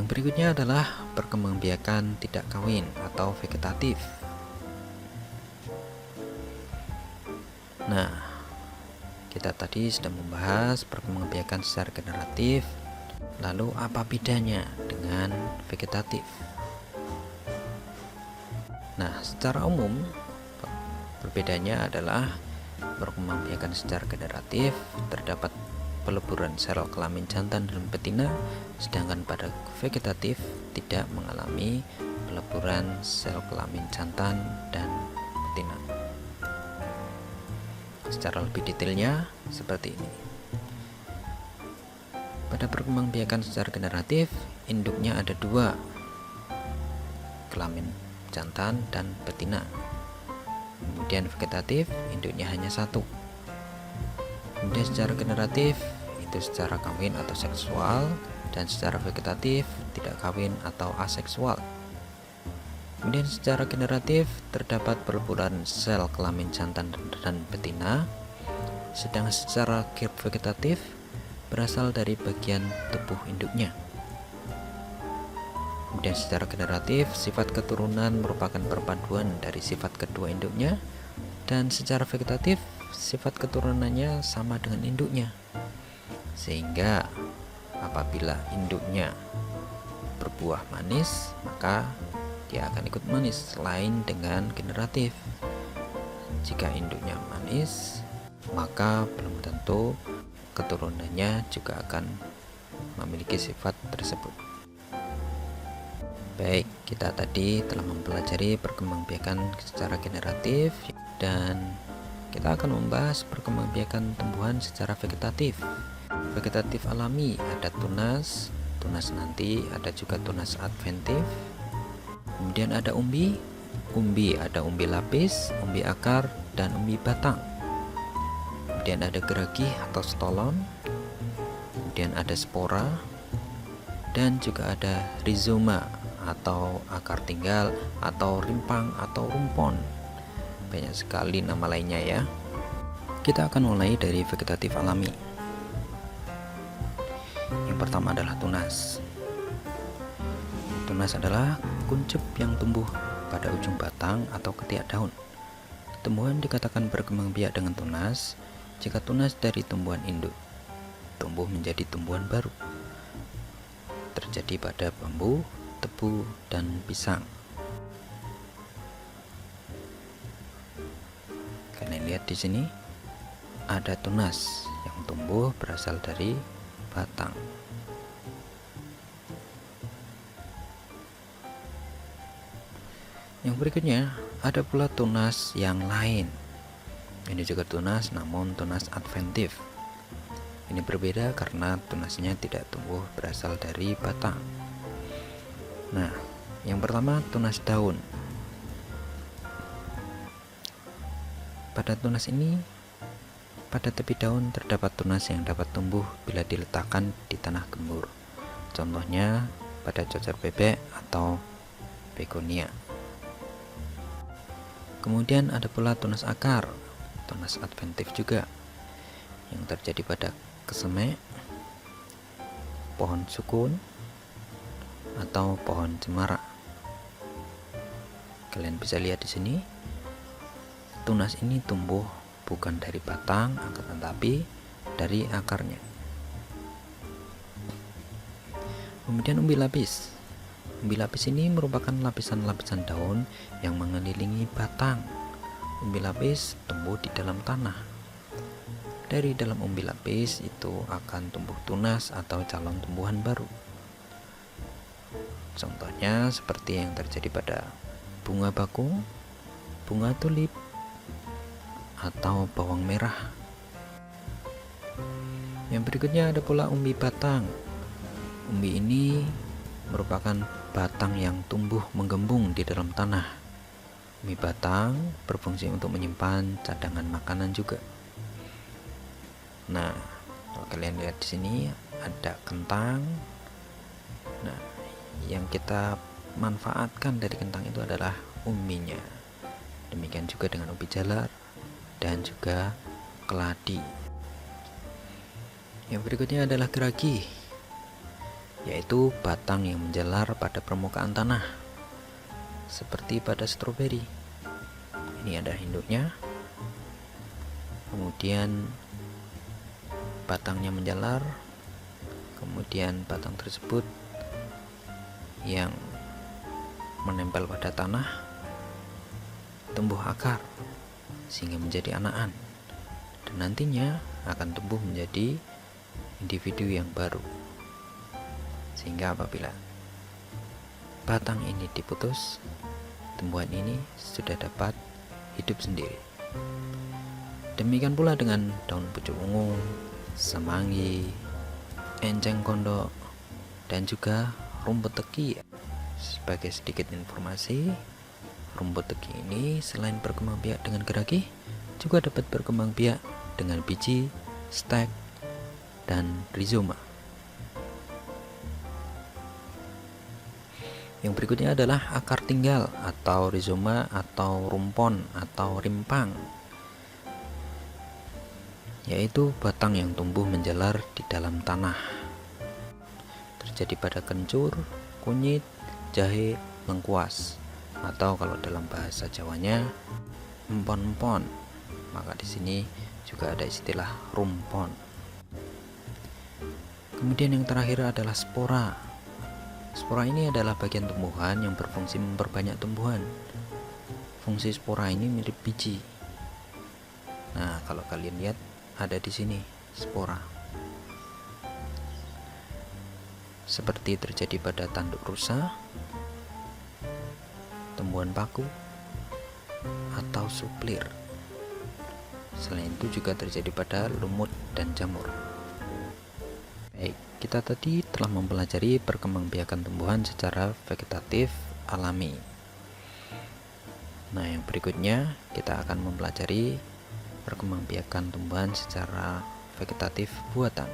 Yang berikutnya adalah perkembangbiakan tidak kawin atau vegetatif. Nah, kita tadi sudah membahas perkembangbiakan secara generatif. Lalu apa bedanya dengan vegetatif? Nah, secara umum perbedaannya adalah perkembangbiakan secara generatif terdapat peleburan sel kelamin jantan dan betina, sedangkan pada vegetatif tidak mengalami peleburan sel kelamin jantan dan betina. Secara lebih detailnya seperti ini. Pada perkembangbiakan secara generatif, induknya ada dua, kelamin jantan dan betina. Kemudian vegetatif, induknya hanya satu. Kemudian secara generatif itu secara kawin atau seksual, dan secara vegetatif tidak kawin atau aseksual. Kemudian secara generatif terdapat peleburan sel kelamin jantan dan betina, sedangkan secara vegetatif berasal dari bagian tubuh induknya. Kemudian secara generatif sifat keturunan merupakan perpaduan dari sifat kedua induknya, dan secara vegetatif sifat keturunannya sama dengan induknya, sehingga apabila induknya berbuah manis maka dia akan ikut manis. Selain dengan generatif, jika induknya manis maka belum tentu keturunannya juga akan memiliki sifat tersebut. Baik, kita tadi telah mempelajari perkembangbiakan secara generatif, dan kita akan membahas perkembangbiakan tumbuhan secara vegetatif. Vegetatif alami ada tunas nanti, ada juga tunas adventif. Kemudian ada umbi ada umbi lapis, umbi akar, dan umbi batang. Kemudian ada geragi atau stolon. Kemudian ada spora, dan juga ada rizoma atau akar tinggal, atau rimpang atau rumpon. Banyak sekali nama lainnya ya. Kita akan mulai dari vegetatif alami. Yang pertama adalah tunas. Tunas adalah kuncup yang tumbuh pada ujung batang atau ketiak daun. Tumbuhan dikatakan berkembang biak dengan tunas jika tunas dari tumbuhan induk tumbuh menjadi tumbuhan baru. Terjadi pada bambu, tebu, dan pisang. Kalian lihat di sini ada tunas yang tumbuh berasal dari batang. Yang berikutnya ada pula tunas yang lain. Ini juga tunas, namun tunas adventif. Ini berbeda karena tunasnya tidak tumbuh berasal dari batang. Nah, yang pertama tunas daun. Pada tunas ini, pada tepi daun terdapat tunas yang dapat tumbuh bila diletakkan di tanah gembur. Contohnya pada cocer bebek atau begonia. Kemudian ada pula tunas akar, tunas adventif juga, yang terjadi pada kesemek, pohon sukun, atau pohon cemara. Kalian bisa lihat di sini, tunas ini tumbuh bukan dari batang, akan tetapi dari akarnya. Kemudian umbi lapis. Umbi lapis ini merupakan lapisan-lapisan daun yang mengelilingi batang. Umbi lapis tumbuh di dalam tanah. Dari dalam umbi lapis itu akan tumbuh tunas atau calon tumbuhan baru. Contohnya seperti yang terjadi pada bunga bakung, bunga tulip, atau bawang merah. Yang berikutnya ada pula umbi batang. Umbi ini merupakan batang yang tumbuh menggembung di dalam tanah. Umbi batang berfungsi untuk menyimpan cadangan makanan juga. Nah, kalau kalian lihat di sini ada kentang. Nah, yang kita manfaatkan dari kentang itu adalah umbinya. Demikian juga dengan umbi jalar dan juga keladi. Yang berikutnya adalah geragi. yaitu batang yang menjalar pada permukaan tanah, seperti pada stroberi. Ini ada induknya, kemudian batangnya menjalar, kemudian batang tersebut yang menempel pada tanah tumbuh akar sehingga menjadi anakan, dan nantinya akan tumbuh menjadi individu yang baru, sehingga apabila batang ini diputus, tumbuhan ini sudah dapat hidup sendiri. Demikian pula dengan daun pucuk ungu, semanggi, enceng gondok, dan juga rumput teki. Sebagai sedikit informasi, rumput teki ini selain berkembang biak dengan geragi, juga dapat berkembang biak dengan biji, stek, dan rizoma. Yang berikutnya adalah akar tinggal atau rizoma atau rumpon atau rimpang, yaitu batang yang tumbuh menjalar di dalam tanah. Terjadi pada kencur, kunyit, jahe, lengkuas, atau kalau dalam bahasa Jawanya empon-empon. Maka di sini juga ada istilah rumpon. Kemudian yang terakhir adalah spora. Spora ini adalah bagian tumbuhan yang berfungsi memperbanyak tumbuhan. Fungsi spora ini mirip biji. Nah, kalau kalian lihat ada di sini spora. Seperti terjadi pada tanduk rusa, tumbuhan paku, atau suplir. Selain itu juga terjadi pada lumut dan jamur. Baik, kita tadi telah mempelajari perkembangbiakan tumbuhan secara vegetatif alami. Nah, yang berikutnya kita akan mempelajari perkembangbiakan tumbuhan secara vegetatif buatan.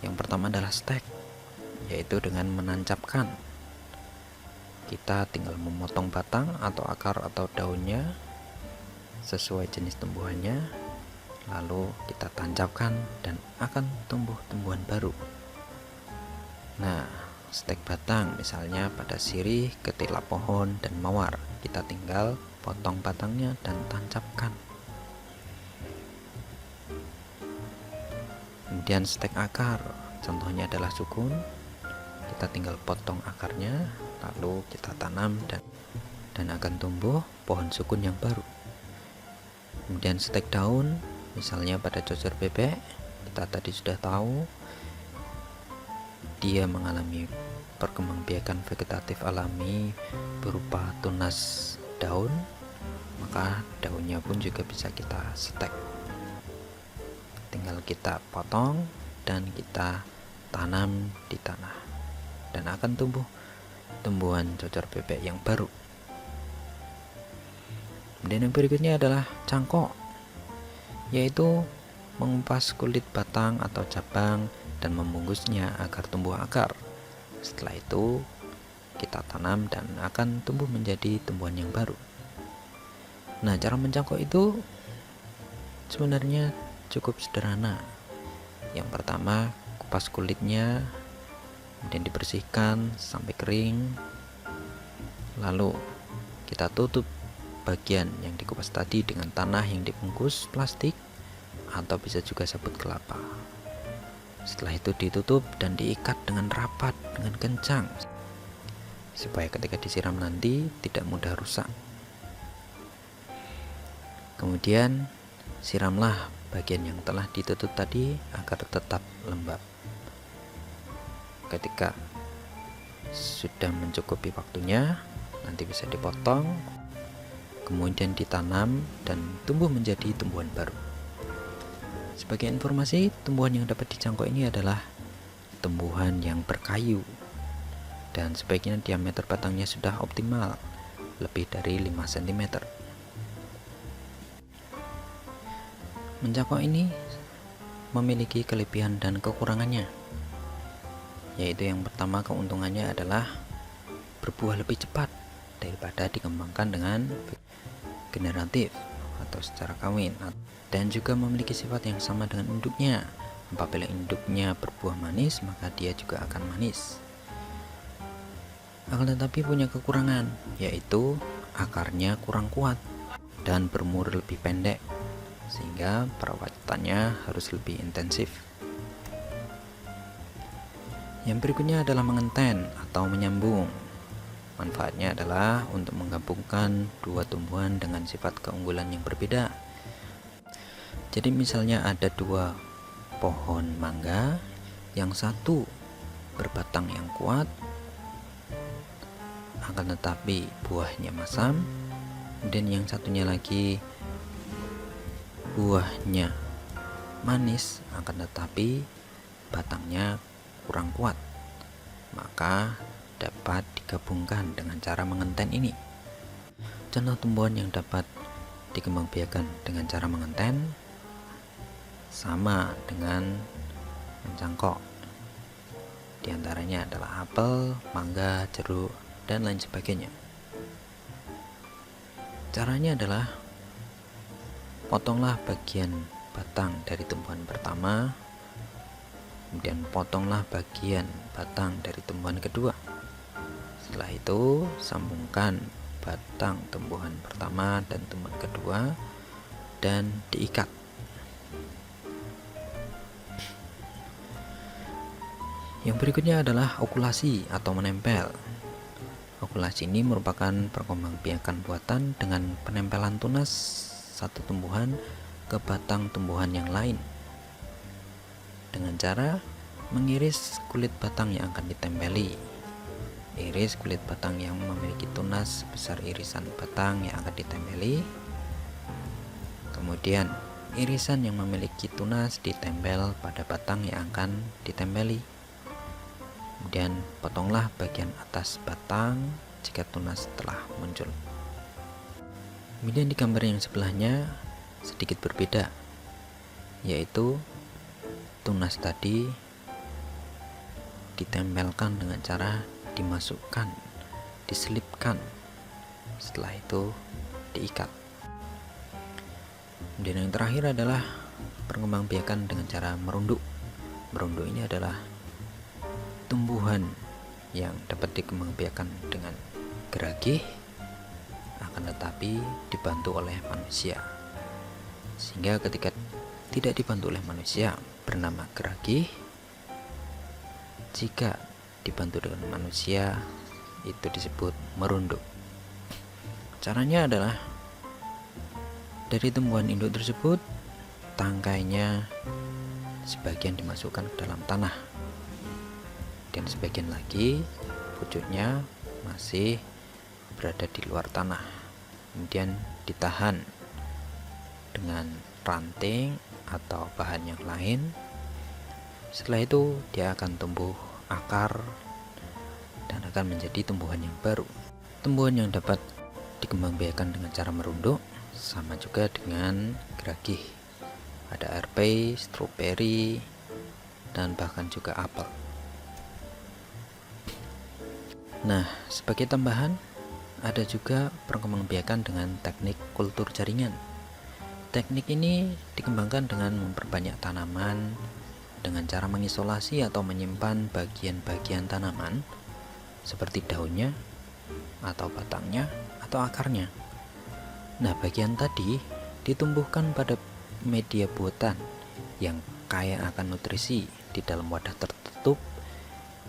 Yang pertama adalah stek, yaitu dengan menancapkan. Kita tinggal memotong batang atau akar atau daunnya sesuai jenis tumbuhannya, lalu kita tancapkan dan akan tumbuh tumbuhan baru. Nah, stek batang misalnya pada sirih, ketila pohon, dan mawar, kita tinggal potong batangnya dan tancapkan. Kemudian stek akar, contohnya adalah sukun, kita tinggal potong akarnya, lalu kita tanam dan akan tumbuh pohon sukun yang baru. Kemudian stek daun, misalnya pada cocor bebek, kita tadi sudah tahu dia mengalami perkembangbiakan vegetatif alami berupa tunas daun, maka daunnya pun juga bisa kita stek. Tinggal kita potong dan kita tanam di tanah, dan akan tumbuh tumbuhan cocor bebek yang baru. Kemudian yang berikutnya adalah cangkok, yaitu mengupas kulit batang atau cabang dan membungkusnya agar tumbuh akar. Setelah itu kita tanam dan akan tumbuh menjadi tumbuhan yang baru. Nah, cara mencangkok itu sebenarnya cukup sederhana. Yang pertama, kupas kulitnya, kemudian dibersihkan sampai kering, lalu kita tutup bagian yang dikupas tadi dengan tanah yang dibungkus plastik atau bisa juga sabut kelapa. Setelah itu ditutup dan diikat dengan rapat dengan kencang supaya ketika disiram nanti tidak mudah rusak. Kemudian siramlah bagian yang telah ditutup tadi agar tetap lembab. Ketika sudah mencukupi waktunya, nanti bisa dipotong, kemudian ditanam dan tumbuh menjadi tumbuhan baru. Sebagai informasi, tumbuhan yang dapat dicangkok ini adalah tumbuhan yang berkayu, dan sebaiknya diameter batangnya sudah optimal, lebih dari 5 cm. Mencangkok ini memiliki kelebihan dan kekurangannya, yaitu yang pertama, keuntungannya adalah berbuah lebih cepat daripada dikembangkan dengan generatif atau secara kawin, dan juga memiliki sifat yang sama dengan induknya, Apabila induknya berbuah manis, maka dia juga akan manis. Akan tetapi punya kekurangan, yaitu akarnya kurang kuat dan berumur lebih pendek, sehingga perawatannya harus lebih intensif. Yang berikutnya adalah mengenten atau menyambung. Manfaatnya adalah untuk menggabungkan dua tumbuhan dengan sifat keunggulan yang berbeda. Jadi misalnya ada dua pohon mangga, yang satu berbatang yang kuat, akan tetapi buahnya masam, dan yang satunya lagi buahnya manis, akan tetapi batangnya kurang kuat, maka dapat digabungkan dengan cara mengenten ini. Contoh tumbuhan yang dapat dikembangbiakan dengan cara mengenten sama dengan mencangkok. Di antaranya adalah apel, mangga, jeruk, dan lain sebagainya. Caranya adalah potonglah bagian batang dari tumbuhan pertama, kemudian potonglah bagian batang dari tumbuhan kedua. Setelah itu sambungkan batang tumbuhan pertama dan tumbuhan kedua dan diikat. Yang berikutnya adalah okulasi atau menempel. Okulasi ini merupakan perkembangbiakan buatan dengan penempelan tunas satu tumbuhan ke batang tumbuhan yang lain dengan cara mengiris kulit batang yang akan ditempeli. Iris kulit batang yang memiliki tunas sebesar irisan batang yang akan ditempeli. Kemudian irisan yang memiliki tunas ditempel pada batang yang akan ditempeli. Kemudian potonglah bagian atas batang jika tunas telah muncul. Kemudian di gambar yang sebelahnya sedikit berbeda, yaitu tunas tadi ditempelkan dengan cara dimasukkan, diselipkan, setelah itu diikat. Kemudian yang terakhir adalah perkembangbiakan dengan cara merunduk. Merunduk ini adalah tumbuhan yang dapat dikembangbiakan dengan geragih, akan tetapi dibantu oleh manusia, sehingga ketika tidak dibantu oleh manusia bernama geragih, jika dibantu dengan manusia itu disebut merunduk. Caranya adalah dari tumbuhan induk tersebut tangkainya sebagian dimasukkan ke dalam tanah dan sebagian lagi pucuknya masih berada di luar tanah, kemudian ditahan dengan ranting atau bahan yang lain. Setelah itu dia akan tumbuh akar dan akan menjadi tumbuhan yang baru. Tumbuhan yang dapat dikembangbiakan dengan cara merunduk sama juga dengan geragih. Ada RP, stroberi, dan bahkan juga apel. Nah, sebagai tambahan ada juga perkembangbiakan dengan teknik kultur jaringan. Teknik ini dikembangkan dengan memperbanyak tanaman dengan cara mengisolasi atau menyimpan bagian-bagian tanaman seperti daunnya atau batangnya atau akarnya. Nah, bagian tadi ditumbuhkan pada media buatan yang kaya akan nutrisi di dalam wadah tertutup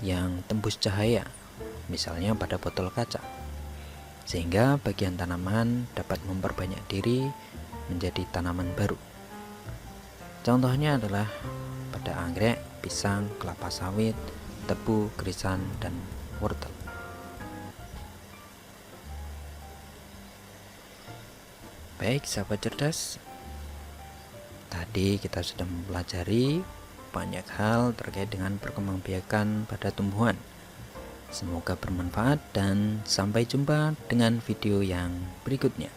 yang tembus cahaya, misalnya pada botol kaca, sehingga bagian tanaman dapat memperbanyak diri menjadi tanaman baru. Contohnya adalah pada anggrek, pisang, kelapa sawit, tebu, krisan, dan wortel. Baik sahabat cerdas, tadi kita sudah mempelajari banyak hal terkait dengan perkembangbiakan pada tumbuhan. Semoga bermanfaat dan sampai jumpa dengan video yang berikutnya.